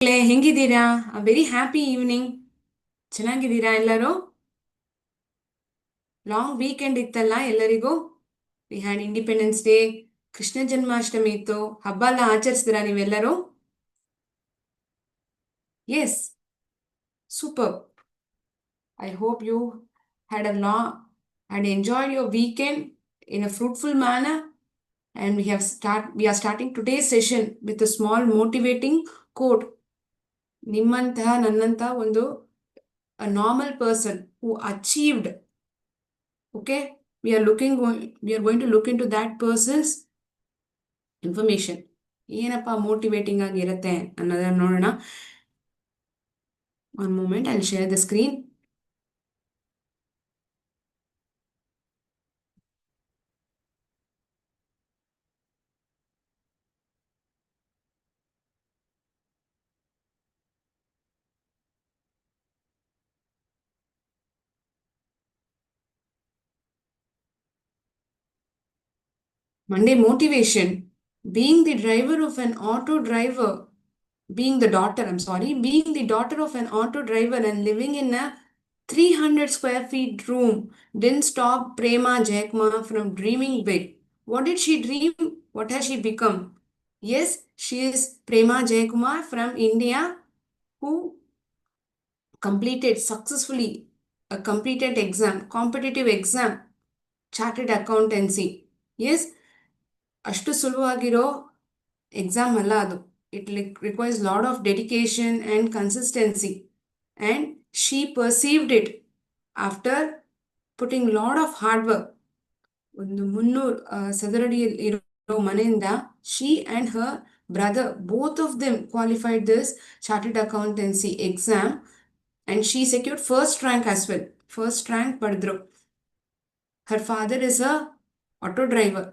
ಹೆಂಗಿದ್ದೀರಾ? Very happy evening. ಚೆನ್ನಾಗಿದ್ದೀರಾ ಎಲ್ಲರೂ? Long weekend ಇತ್ತಲ್ಲ ಎಲ್ಲರಿಗೂ. We had Independence Day, Krishna Janmashtami ಇತ್ತು. ಹಬ್ಬ ಎಲ್ಲ ಆಚರಿಸಿದ್ರಾ ನೀವೆಲ್ಲರೂ? Yes, super. I hope you had and enjoyed your weekend in a fruitful manner. And we are starting today's session with a small motivating quote. ನಿಮ್ಮಂತಹ ನನ್ನಂತಹ ಒಂದು a normal person who achieved. Okay, we are going to look into that person's information. ಏನಪ್ಪ motivating ಆಗಿರುತ್ತೆ ಅನ್ನೋದನ್ನ ನೋಡೋಣ. One moment, I share the screen. Monday motivation. Being the driver of an auto driver, being the daughter, I'm sorry, being the daughter of an auto driver and living in a 300 square feet room didn't stop Prema Jaikma from dreaming big. What did she dream? What has she become? Yes, she is Prema Jayakumar from India, who completed successfully a completed exam, competitive exam, chartered accountancy. Yes, ಅಷ್ಟು ಸುಲಭವಾಗಿರೋ exam ಅಲ್ಲ ಅದು. It requires lot of dedication and consistency, and she perceived it after putting lot of hard work. ಒಂದು 300 ಸದರಡಿಯಲ್ಲಿ ಇರೋ ಮನೆಯಿಂದ she and her brother, both of them qualified this chartered accountancy exam, and she secured first rank as well. First rank ಪಡೆದ್ರು. Her father is a auto driver.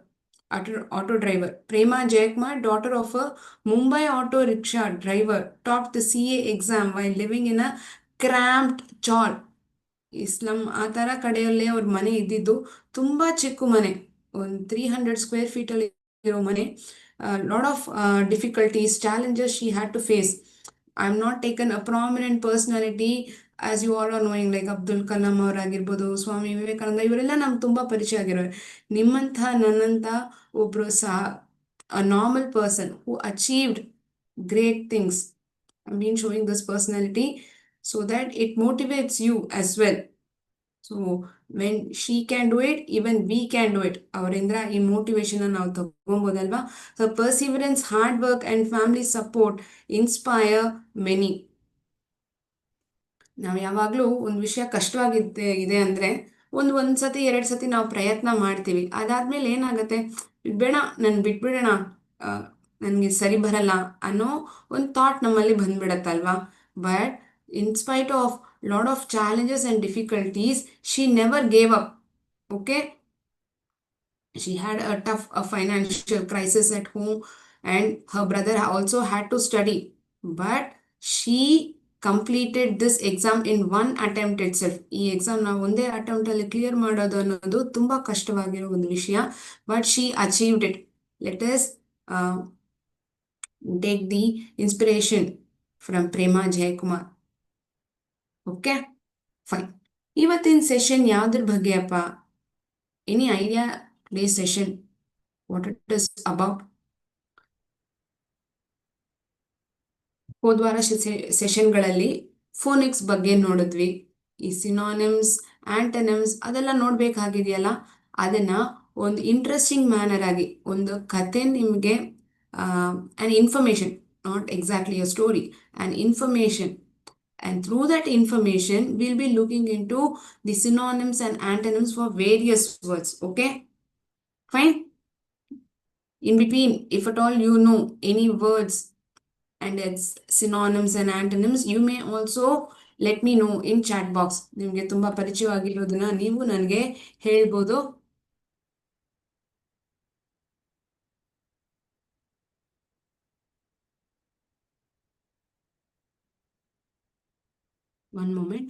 Auto driver. Prema Jayakumar, daughter of a Mumbai auto rickshaw driver, topped the CA exam while living in a cramped chawl. ಇಸ್ಲಾಂ ಆ ಥರ ಕಡೆಯಲ್ಲೇ ಅವ್ರ ಮನೆ ಇದ್ದಿದ್ದು. ತುಂಬ ಚಿಕ್ಕ ಮನೆ, ಒಂದು 300 square ಫೀಟಲ್ಲಿ ಇರೋ ಮನೆ. Lot of difficulties, challenges she had to face. I am not taken a prominent personality as you all are knowing, like Abdul Kalam ಅವರಾಗಿರ್ಬೋದು, ಸ್ವಾಮಿ ವಿವೇಕಾನಂದ, ಇವರೆಲ್ಲ ನಮ್ಗೆ ತುಂಬ ಪರಿಚಯ ಆಗಿರೋರು. ನಿಮ್ಮಂಥ ನನ್ನಂಥ ಒಬ್ಬರು ಸಹ a normal person who achieved great things. I been showing this personality so that it motivates you as well. So when she can do it, even we can do it. ಅವರಿಂದ ಈ ಮೋಟಿವೇಶನ್ ನಾವು ತಗೊಬೋದಲ್ವಾ. So perseverance, hard work and family support inspire many. ನಾವು ಯಾವಾಗಲೂ ಒಂದು ವಿಷಯ ಕಷ್ಟವಾಗಿದೆ ಅಂದರೆ ಒಂದು ಸತಿ 2 ಸತಿ ನಾವು ಪ್ರಯತ್ನ ಮಾಡ್ತೀವಿ. ಅದಾದ್ಮೇಲೆ ಏನಾಗುತ್ತೆ, ಬೇಡ ನಾನು ಬಿಟ್ಬಿಡೋಣ, ನನಗೆ ಸರಿ ಬರಲ್ಲ ಅನ್ನೋ ಒಂದು ಥಾಟ್ ನಮ್ಮಲ್ಲಿ ಬಂದ್ಬಿಡತ್ತಲ್ವಾ. But in spite of lot of challenges and difficulties, she never gave up. Okay, she had a tough financial crisis at home, and her brother also had to study, but she completed this exam in one attempt itself. ಈ exam ನಾವು ಒಂದೇ attempt ಅಲ್ಲಿ clear ಮಾಡೋದು ಅನ್ನೋದು ತುಂಬಾ ಕಷ್ಟವಾಗಿರೋ ಒಂದು ವಿಷಯ. But she achieved it. Let us take the inspiration from Prema Jayakumar. Okay, fine. ಇವತ್ತಿನ ಸೆಷನ್ ಯಾವ್ದ್ರ ಬಗ್ಗೆ ಅಪ್ಪ? Any idea today session what it is about? ಹೋದ್ವಾರ ಸೆಷನ್ಗಳಲ್ಲಿ ಫೋನಿಕ್ಸ್ ಬಗ್ಗೆ ನೋಡಿದ್ವಿ. ಈ ಸಿನಾನಿಮ್ಸ್, ಆಂಟನಿಮ್ಸ್ ಅದೆಲ್ಲ ನೋಡ್ಬೇಕಾಗಿದೆಯಲ್ಲ, ಅದನ್ನ ಒಂದು ಇಂಟ್ರೆಸ್ಟಿಂಗ್ ಮ್ಯಾನರ್ ಆಗಿ ಒಂದು ಕತೆ ನಿಮಗೆ on information, not exactly a story, on information. And through that information, we'll be looking into the synonyms and antonyms for various words. Okay, fine. In between, if at all you know any words and its synonyms and antonyms, you may also let me know in chat box. ನಿಮಗೆ ತುಂಬಾ ಪರಿಚಯವಾಗಿರೋದನ್ನ ನೀವು ನನಗೆ ಹೇಳ್ಬೋದು. One moment.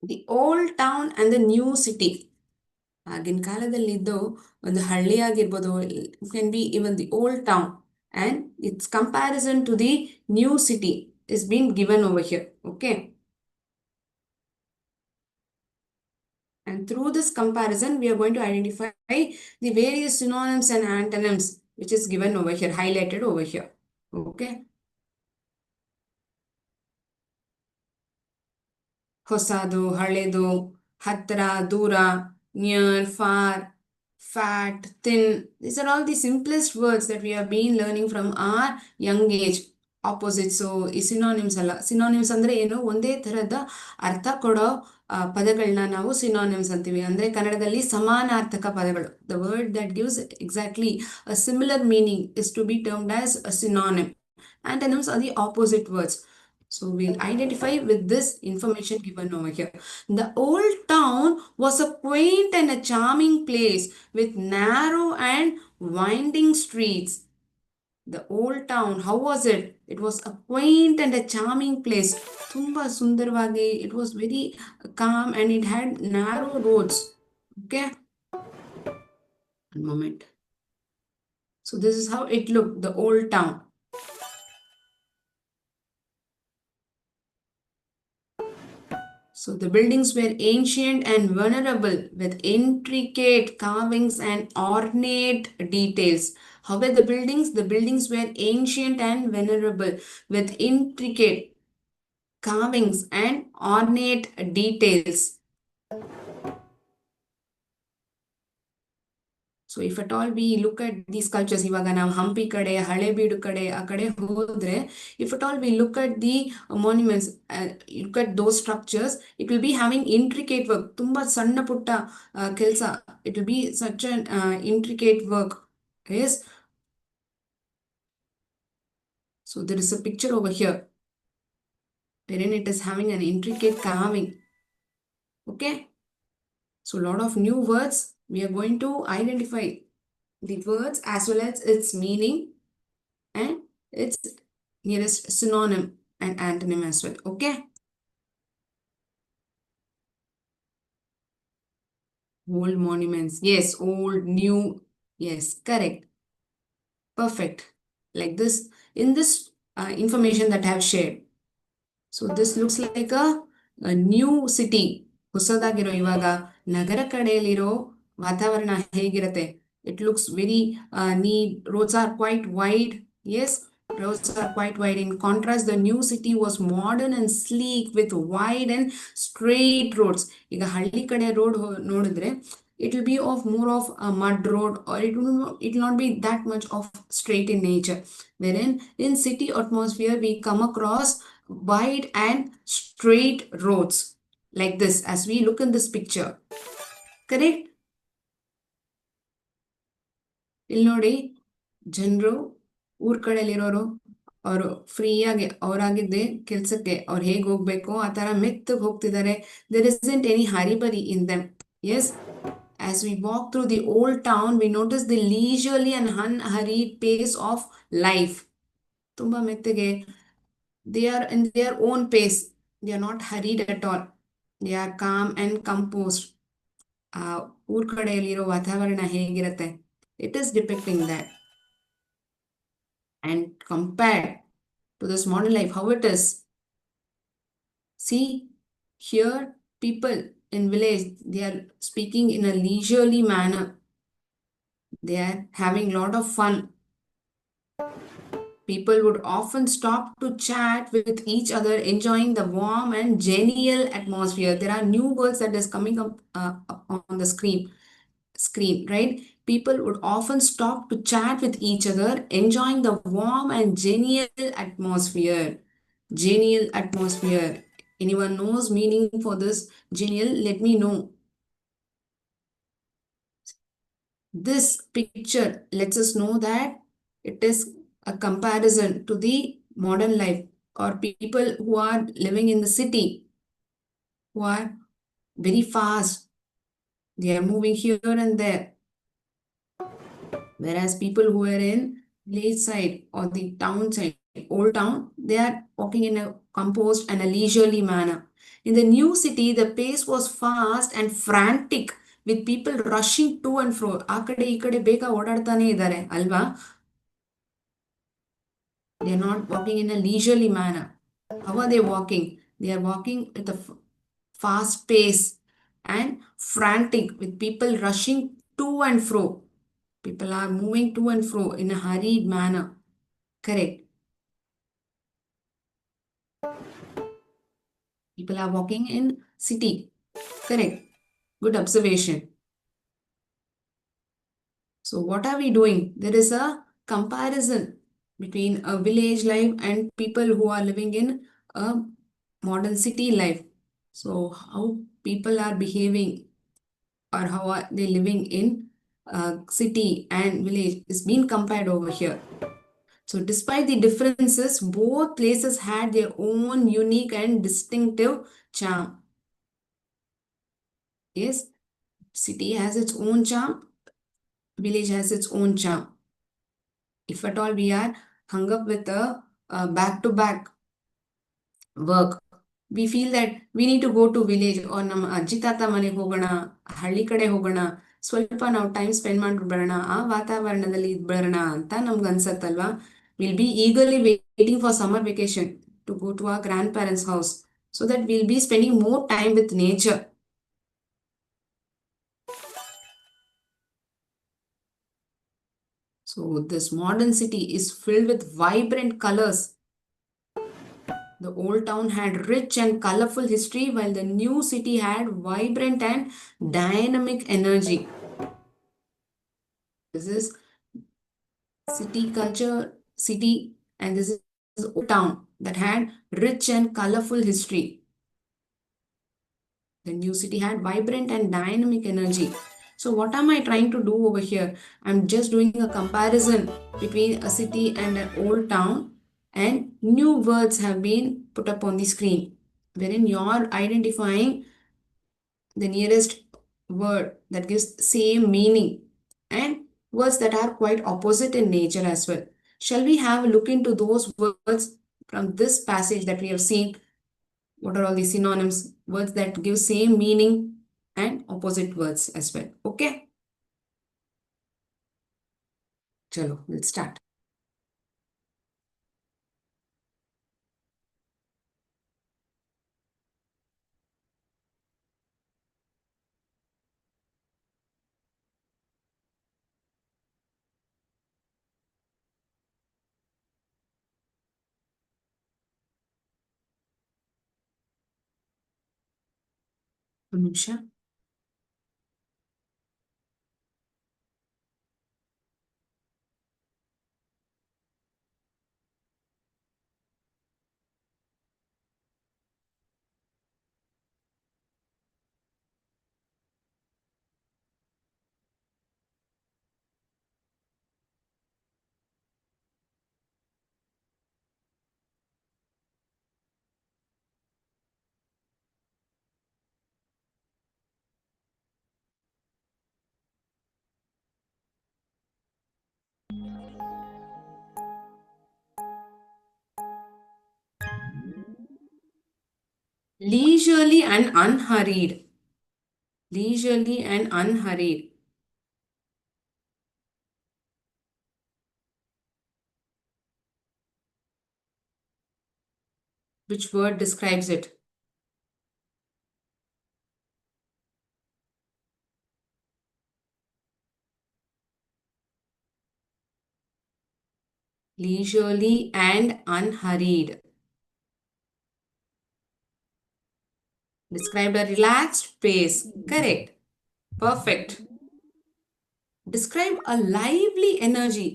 The old town and the new city. ಆಗಿನ ಕಾಲದಲ್ಲಿದ್ದು ಒಂದು ಹಳ್ಳಿ ಆಗಿರ್ಬೋದು, can be even the old town and its comparison to the new city is being given over here. Okay, and through this comparison we are going to identify the various synonyms and antonyms which is given over here, highlighted over here. Okay, ಹೊಸದು, ಹಳೆದು, ಹತ್ರ, ದೂರ, near, far, fat, thin. These are all the simplest words that we have been learning from our young age. ಆಪೋಸಿಟ್ಸು ಈ synonyms ಅಲ್ಲ. Synonyms ಅಂದರೆ ಏನು, ಒಂದೇ ಥರದ ಅರ್ಥ ಕೊಡೋ ಪದಗಳನ್ನ ನಾವು ಸಿನಾನಿಮ್ಸ್ ಅಂತೀವಿ. ಅಂದರೆ ಕನ್ನಡದಲ್ಲಿ ಸಮಾನಾರ್ಥಕ ಪದಗಳು. The word that gives exactly a similar meaning is to be termed as a synonym. Antonyms are the opposite words. So we'll identify with this information given over here. The old town was a quaint and a charming place with narrow and winding streets. The old town, how was it? It was a quaint and a charming place. Tumba sundarvagi, it was very calm and it had narrow roads. Okay? One moment. So this is how it looked, the old town. So the buildings were ancient and venerable with intricate carvings and ornate details. How were the buildings? The buildings were ancient and venerable with intricate carvings and ornate details. So if at all we look at these sculptures, ಇವಾಗ ನಾವು ಹಂಪಿ ಕಡೆ, ಹಳೇಬೀಡು ಕಡೆ, ಆ ಕಡೆ ಹೋದ್ರೆ, if at all we look at the monuments, look at those structures, it will be having intricate work. ತುಂಬಾ ಸಣ್ಣ ಪುಟ್ಟ ಕೆಲಸ. It will be such an intricate work. Yes. So there is a picture over here wherein it is having an intricate carving. Okay. So a lot of new words. We are going to identify the words as well as its meaning and its nearest synonym and antonym as well. Okay. Old monuments. Yes. Old, new. Yes. Correct. Perfect. Like this in this information that I have shared. So this looks like a new city. ಹೊಸದಾಗಿರೋ ಇವಾಗ ನಗರ ಕಡೆಯಲ್ಲಿರೋ ವಾತಾವರಣ ಹೇಗಿರುತ್ತೆ? It looks very neat. Roads are quite wide. Yes, roads are quite wide. In contrast, the new city was modern and sleek with wide and straight roads. ಈಗ ಹಳ್ಳಿ ಕಡೆ road ನೋಡಿದ್ರೆ it will be of more of a mud road, or it will not be that much of straight in nature. Wherein in city atmosphere we come across wide and straight roads like this as we look in this picture. Correct? ಇಲ್ಲಿ ನೋಡಿ, ಜನರು ಊರ್ ಕಡೆಯಲ್ಲಿರೋರು ಅವರು ಫ್ರೀಯಾಗಿ ಅವರಾಗಿದ್ದೆ ಕೆಲ್ಸಕ್ಕೆ ಅವ್ರು ಹೇಗೆ ಹೋಗ್ಬೇಕು ಆ ತರ ಮೆತ್ತಗೆ ಹೋಗ್ತಿದ್ದಾರೆ. There isn't any hurry in them. Yes, as we walk through the old town, we notice the leisurely and unhurried pace of life. ತುಂಬಾ ಮೆತ್ತಗೆ, they are in their own pace. They are not hurried at all. They are calm and composed. ಊರ್ ಕಡೆಯಲ್ಲಿರೋ ವಾತಾವರಣ ಹೇಗಿರುತ್ತೆ, it is depicting that. And compared to this modern life, how it is. See, here people in village, they are speaking in a leisurely manner. They are having a lot of fun. People would often stop to chat with each other, enjoying the warm and genial atmosphere. There are new words that is coming up on the screen, right? People would often stop to chat with each other, enjoying the warm and genial atmosphere. Genial atmosphere. Anyone knows meaning for this genial? Let me know. This picture lets us know that it is a comparison to the modern life, or people who are living in the city, who are very fast. They are moving here and there. Whereas people who are in village side or the town side, old town, they are walking in a composed and a leisurely manner. In the new city, the pace was fast and frantic with people rushing to and fro. ಆ ಕಡೆ ಈ ಕಡೆ ಬೇಗ ಓಡಾಡ್ತಾನೆ ಇದ್ದಾರೆ ಅಲ್ವಾ? They are not walking in a leisurely manner. How are they walking? They are walking with a fast pace and frantic with people rushing to and fro. People are moving to and fro in a hurried manner. Correct. People are walking in city. Correct. Good observation. So what are we doing? There is a comparison between a village life and people who are living in a modern city life. So how people are behaving or how are they living in city and village is being compared over here. So despite the differences, both places had their own unique and distinctive charm. Yes, city has its own charm, village has its own charm. If at all we are hung up with a back-to-back work, we feel that we need to go to village or ನಮ್ಮ ಅಜ್ಜಿ ತಾತ ಮನೆಗೆ ಹೋಗೋಣ, ಹಳ್ಳಿ ಕಡೆ ಹೋಗೋಣ, ಸ್ವಲ್ಪ ನಾವು ಟೈಮ್ ಸ್ಪೆಂಡ್ ಮಾಡ್ಬಿಟ್ಟು ಬರೋಣ, ಆ ವಾತಾವರಣದಲ್ಲಿ ಇದ್ ಬರೋಣ ಅಂತ ನಮ್ಗೆ ಅನ್ಸತ್ತಲ್ವಾ? Will be eagerly waiting for summer vacation to go to our grandparents house so that we'll be spending more time with nature. So this modern city is filled with vibrant colors. The old town had rich and colorful history, while the new city had vibrant and dynamic energy. This is city culture, city, and this is old town that had rich and colorful history. The new city had vibrant and dynamic energy. So what am I trying to do over here? I'm just doing a comparison between a city and an old town, and new words have been put up on the screen, wherein you're identifying the nearest word that gives same meaning and words that are quite opposite in nature as well. Shall we have a look into those words from this passage that we have seen? What are all the synonyms, words that give same meaning and opposite words as well? Okay. Chalo, we'll start. ಒಂದು ನಿಮಿಷ. Leisurely and unhurried. Leisurely and unhurried. Which word describes it? Leisurely and unhurried. Describe a relaxed pace. Correct. Perfect. Describe a lively energy.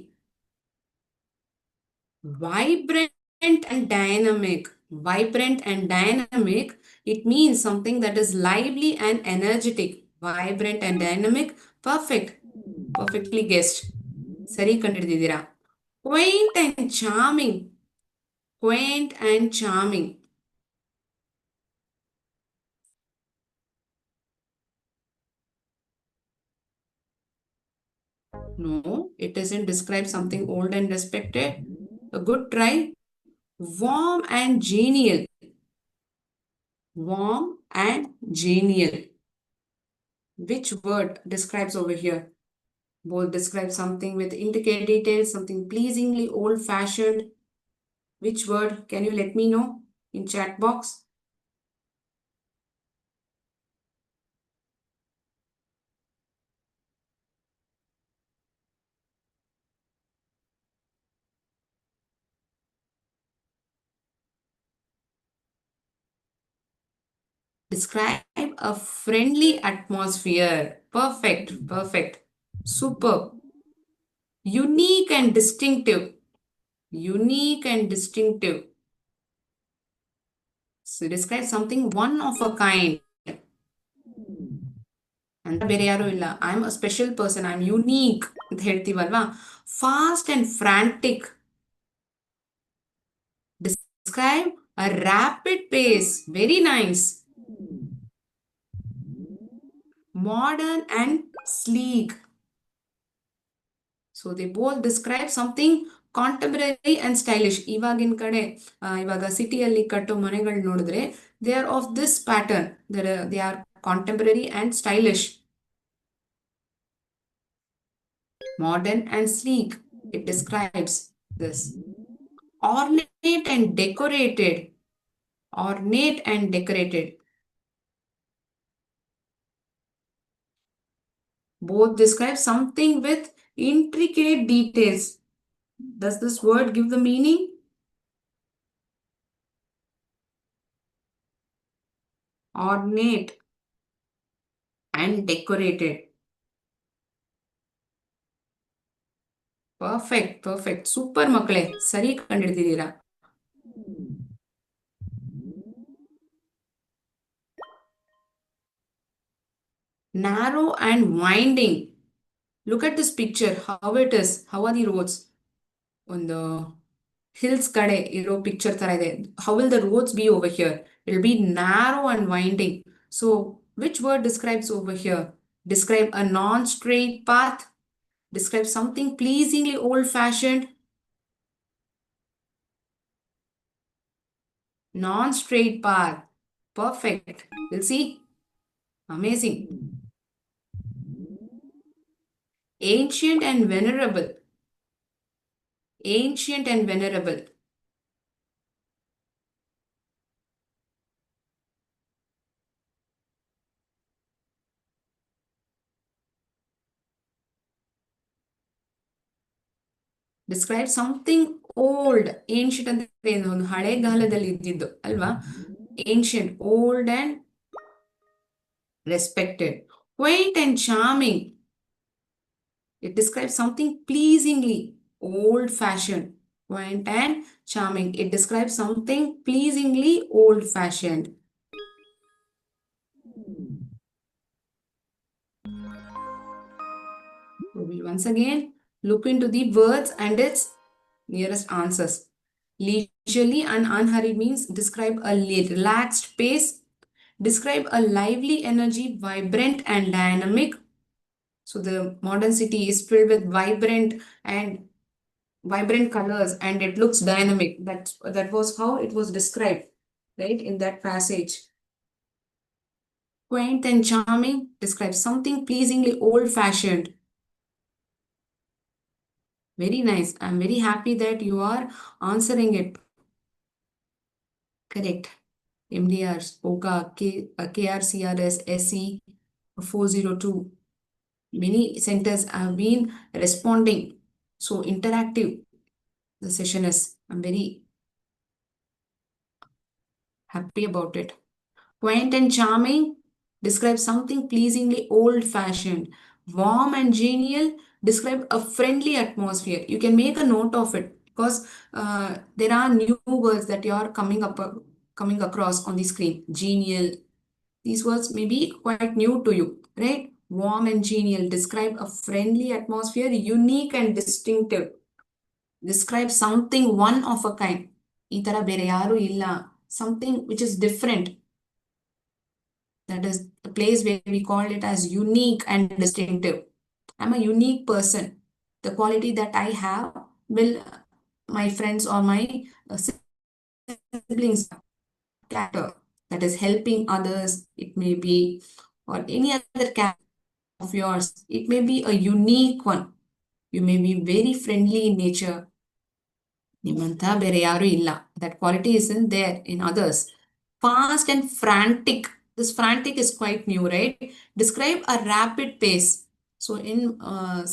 Vibrant and dynamic. Vibrant and dynamic. It means something that is lively and energetic. Vibrant and dynamic. Perfect. Perfectly guessed. Sari ಕಂಡಿಡಿದಿರಾ. Quaint and charming. Quaint and charming. No, it doesn't describe something old and respected. A good try. Warm and genial. warm and genial. Which word describes over here? Both describe something with intricate details, something pleasingly old-fashioned. Which word? Can you let me know in chat box? Describe a friendly atmosphere. Perfect, perfect. Superb. Unique and distinctive. Unique and distinctive. So describe something one of a kind. ಅಂತ ಬೇರೆ ಯಾರೂ ಇಲ್ಲ. I am a special person, I am unique ಅಂತ ಹೇಳ್ತೀವಲ್ವಾ. Fast and frantic. Describe a rapid pace. Very nice. Modern and sleek. So they both describe something contemporary and stylish. ಇವಾಗಿನ ಕಡೆ ಇವಾಗ ಸಿಟಿಯಲ್ಲಿ ಕಟ್ಟೋ ಮನೆಗಳು ನೋಡಿದ್ರೆ they are of this pattern. They are contemporary and stylish. Modern and sleek. It describes this. Ornate and decorated. Ornate and decorated. Both describe something with intricate details. Does this word give the meaning? Ornate and decorated. Perfect, perfect. Super ಮಕ್ಕಳೇ, ಸರಿ ಕಂಡಿಡ್ದಿದ್ದೀರಾ. Narrow and winding. Look at this picture, how it is. How are the roads? ಒಂದು hills ಕಡೆ ಇರೋ picture ತರ ಇದೆ. How will the roads be over here? It will be narrow and winding. So, which word describes over here? Describe a non-straight path. Describe something pleasingly old-fashioned. Non-straight path. Perfect. We'll see. Amazing. Ancient and venerable. Ancient and venerable. Describe something old. Ancient ಅಂದ್ರೆ ಏನು? ಒಂದು ಹಳೆಗಾಲದಲ್ಲಿ ಇದ್ದಿದ್ದು ಅಲ್ವಾ? Ancient, old and respected. Quaint and charming. It describes something pleasingly old-fashioned. Quaint and charming. It describes something pleasingly old-fashioned. We will once again look into the words and its nearest answers. Leisurely and unhurried means describe a relaxed pace, describe a lively energy, vibrant and dynamic. So the modern city is filled with vibrant colors and it looks dynamic. That was how it was described, right, in that passage. Quaint and charming describes something pleasingly old-fashioned. Very nice. I'm very happy that you are answering it. Correct. MDRs, OGA, KRCRS, SE 402. Many centers have been responding. So interactive the session is. I'm very happy about it. Quaint and charming describe something pleasingly old-fashioned. Warm and genial describe a friendly atmosphere. You can make a note of it because there are new words that you are coming across on the screen. Genial. These words may be quite new to you, right? Warm and genial describe a friendly atmosphere, unique and distinctive. Describe something one of a kind. ಈ ತರ ಬೇರೆ ಯಾರು ಇಲ್ಲ. Something which is different. That is the place where we call it as unique and distinctive. I'm a unique person. The quality that I have will my friends or my siblings character. that is helping others. It may be, or any other character of yours. It may be a unique one. You may be very friendly in nature. ನಿಮ್ಮಂಥ ಬೇರೆ ಯಾರೂ ಇಲ್ಲ. That quality isn't there in others. Fast and frantic. This frantic is quite new, right? Describe a rapid pace. So in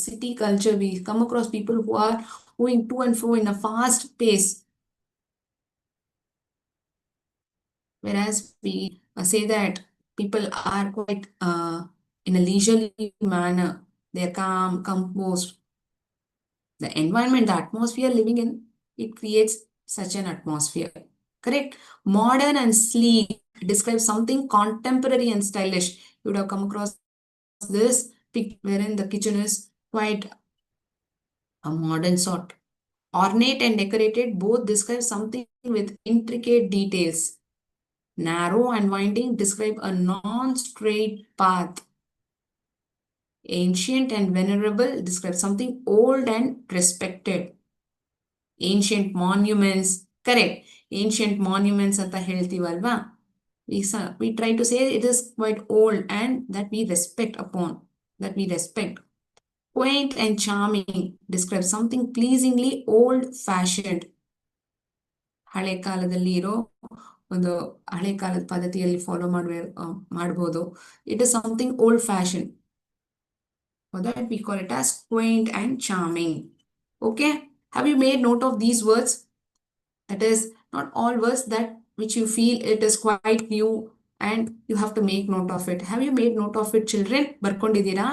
city culture, we come across people who are going to and fro in a fast pace. Whereas we say that people are quite in a leisurely manner. They're calm, composed. The environment, the atmosphere living in, it creates such an atmosphere. Correct? Modern and sleek describes something contemporary and stylish. You would have come across this pic wherein the kitchen is quite a modern sort. Ornate and decorated both describe something with intricate details. Narrow and winding describe a non-straight path. Ancient and venerable describe something old and respected. Ancient monuments, correct. Ancient monuments ಅಂತ ಹೇಳ್ತೀವಲ್ವಾ, we try to say it is quite old and that we respect upon, that we respect. Quaint and charming describes something pleasingly old fashioned. ಹಳೆ ಕಾಲದಲ್ಲಿ ಇರೋ ಒಂದು ಹಳೆ ಕಾಲದ ಪದ್ಧತಿಯಲ್ಲಿ follow ಮಾಡ್ಬೋದು. It is something old fashion. For that we call it as quaint and charming. Okay, have you made note of these words? That is, not all words that which you feel it is quite new and you have to make note of it. Have you made note of it, children? ಬರ್ಕೊಂಡಿದ್ದೀರಾ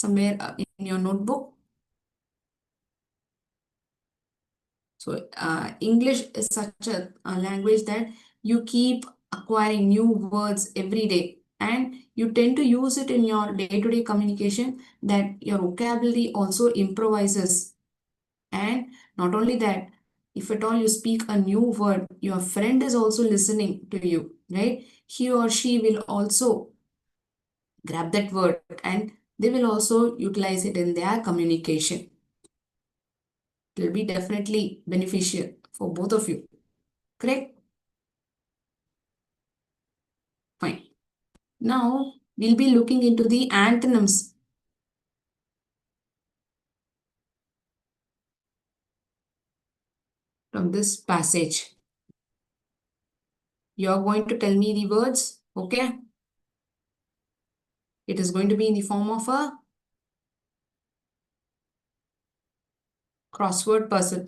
somewhere in your notebook? So English is such a language that you keep acquiring new words every day and you tend to use it in your day-to-day communication, that your vocabulary also improvises. And not only that, if at all you speak a new word, your friend is also listening to you, right? He or she will also grab that word and they will also utilize it in their communication. It will be definitely beneficial for both of you. Correct? Fine. Now we'll be looking into the antonyms. From this passage, you're going to tell me the words, okay? It is going to be in the form of a crossword puzzle.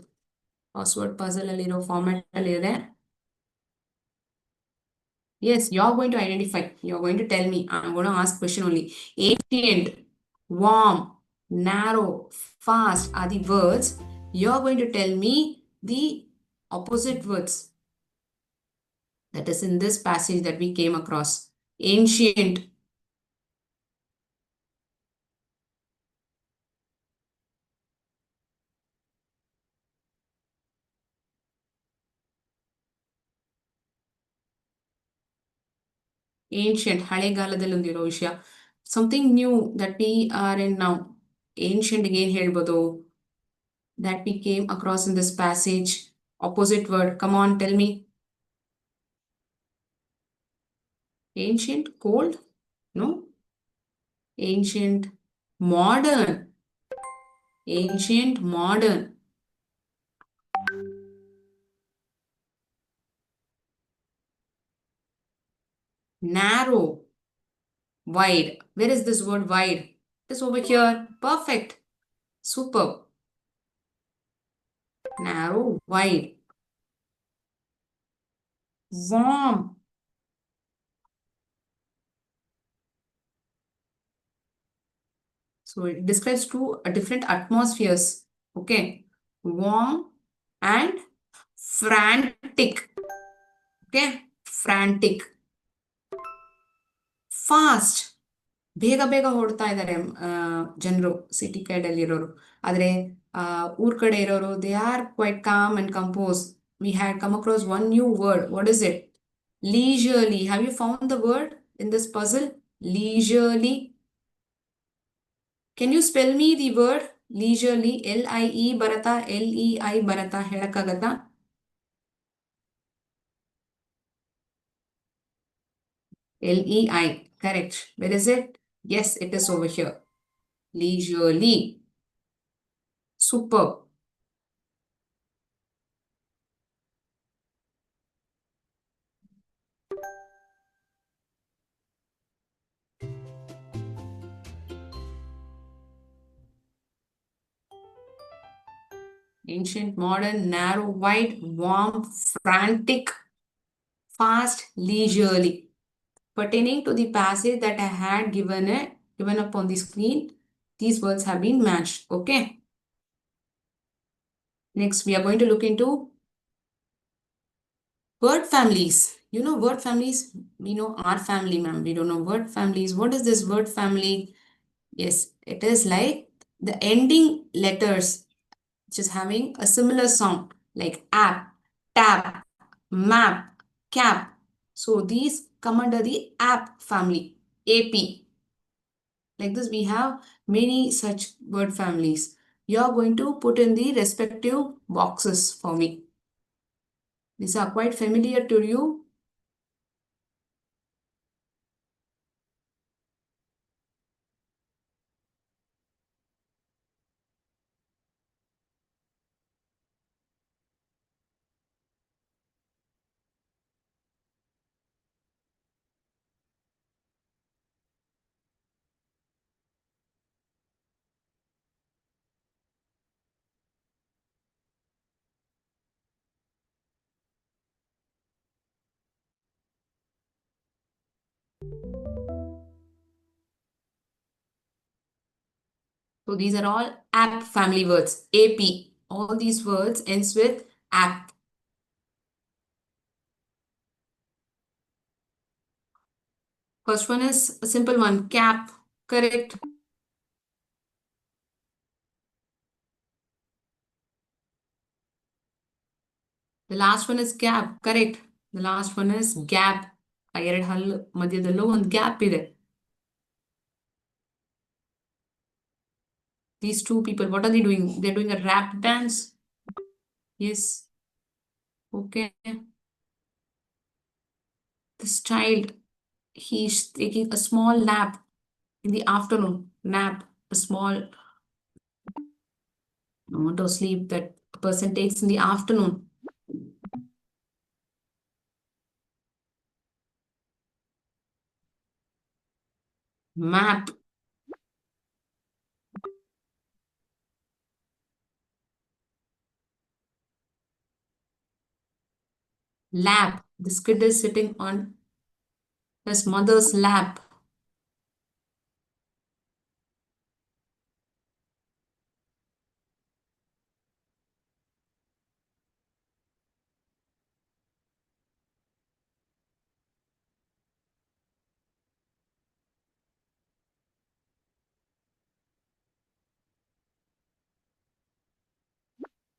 Crossword puzzle aliro format alire. Yes, you're going to identify. You're going to tell me. I'm going to ask question only. Ancient, warm, narrow, fast are the words. You're going to tell me the opposite words. That is in this passage that we came across. Ancient. Ancient, ಹಳೆಗಾಲದಲ್ಲಿ ಒಂದಿರೋ ವಿಷಯ. Something new that we are in now. Ancient again ಹೇಳ್ಬೋದು. That we came across in this passage. Opposite word. Come on, tell me. Ancient, cold? No. Ancient, modern. Ancient, modern. Narrow, wide. Where is this word wide? It is over here. Perfect. Superb. Narrow, wide. Warm. So it describes two different atmospheres. Okay. Warm and frantic. Okay. Frantic. Fast. ಬೇಗ ಬೇಗ ಓಡ್ತಾ ಇದ್ದಾರೆ ಜನರು city ಕೈಡಲ್ಲಿ ಇರೋರು. ಆದರೆ ಊರ್ ಕಡೆ ಇರೋರು, they are quite calm and compose. We had come across one new word. What is it? Leisurely. Have you found the word in this puzzle? Leisurely. Can you spell me the word leisurely? L-I-E ಬರತ್ತಾ? L-E-I ಬರತ್ತಾ? ಹೇಳಕ್ಕಾಗತ್ತಾ? Lei. Correct. Where is it? Yes, it is over here. Leisurely. Superb. Ancient, modern, narrow, wide, warm, frantic, fast, leisurely. Pertaining to the passage that I had given up on the screen, these words have been matched. Okay. Next, we are going to look into word families. You know word families? We know our family, ma'am. We don't know word families. What is this word family? Yes, it is like the ending letters which is having a similar sound like app, tab, map, cap. So these come under the app family, AP. Like this, we have many such word families. You are going to put in the respective boxes for me. These are quite familiar to you. So these are all app family words, AP. All these words ends with app. First one is a simple one, cap. Correct. The last one is gap. Correct. The last one is gap. ಆ ಎರಡು ಹಲ್ಲು ಮಧ್ಯದಲ್ಲೂ ಒಂದು gap ಇದೆ. These two people, what are they doing? They're doing a rap dance. Yes. Okay. This child, he's taking a small nap in the afternoon. Nap, a small amount of sleep that a person takes in the afternoon. Map, lap. This kid is sitting on his mother's lap.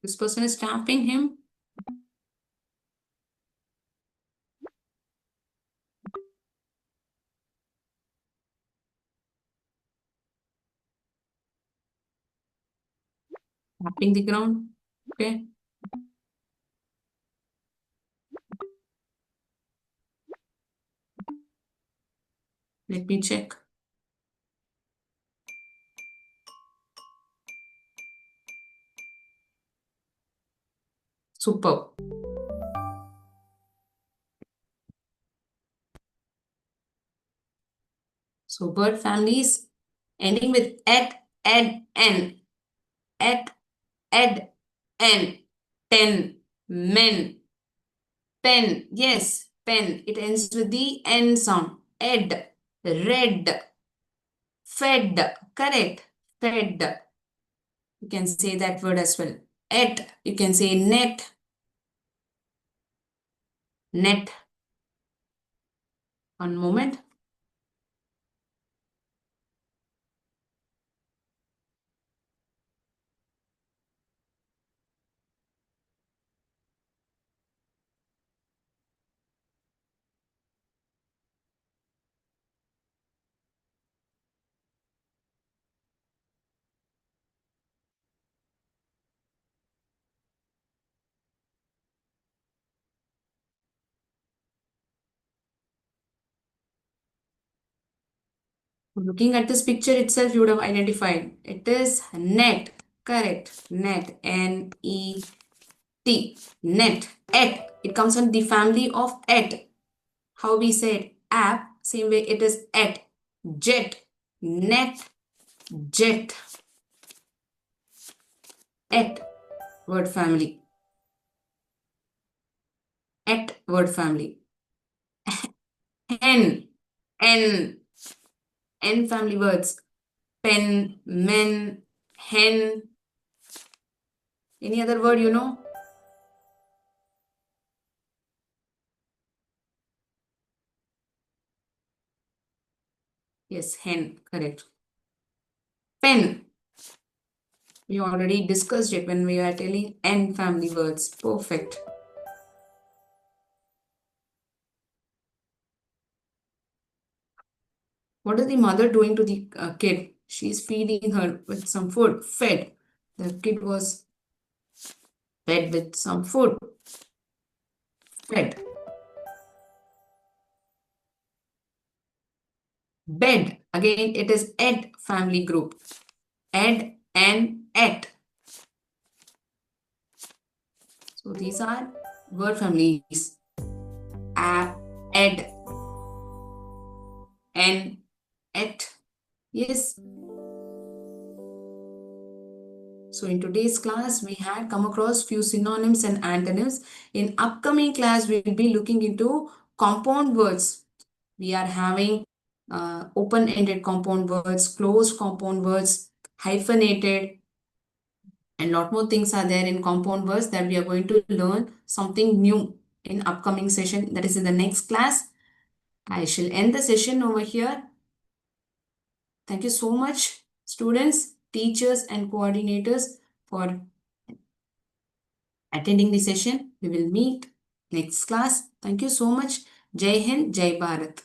This person is tapping him. Tapping the ground. Okay. Let me check. Superb. So bird families ending with et, ed, n. Et, ed, n. Ten, men, pen. Yes, pen. It ends with the n sound. Ed, red, fed. Correct. Fed. You can say that word as well. Et, you can say net, net. One moment. Looking at this picture itself, you would have identified. It is net. Correct. Net. N-E-T. Net. Et. It comes from the family of et. How we said app, same way it is et. Jet. Net. Jet. Et. Word family. Et. Word family. N. N. N family words. Pen. Men. Hen. Any other word you know? Yes, hen. Correct. Pen. We already discussed it when we were telling N family words. Perfect. What is the mother doing to the kid? She's feeding her with some food. Fed. The kid was fed with some food. Fed. Bed. Again, it is ed family group. Ed and et. So these are word families. A, ed, and et. Yes. So in today's class, we had come across few synonyms and antonyms. In upcoming class, we will be looking into compound words. We are having open-ended compound words, closed compound words, hyphenated, and lot more things are there in compound words that we are going to learn something new in upcoming session. That is in the next class. I shall end the session over here. Thank you so much, students, teachers, and coordinators for attending the session. We will meet next class. Thank you so much. Jai Hind, Jai Bharat.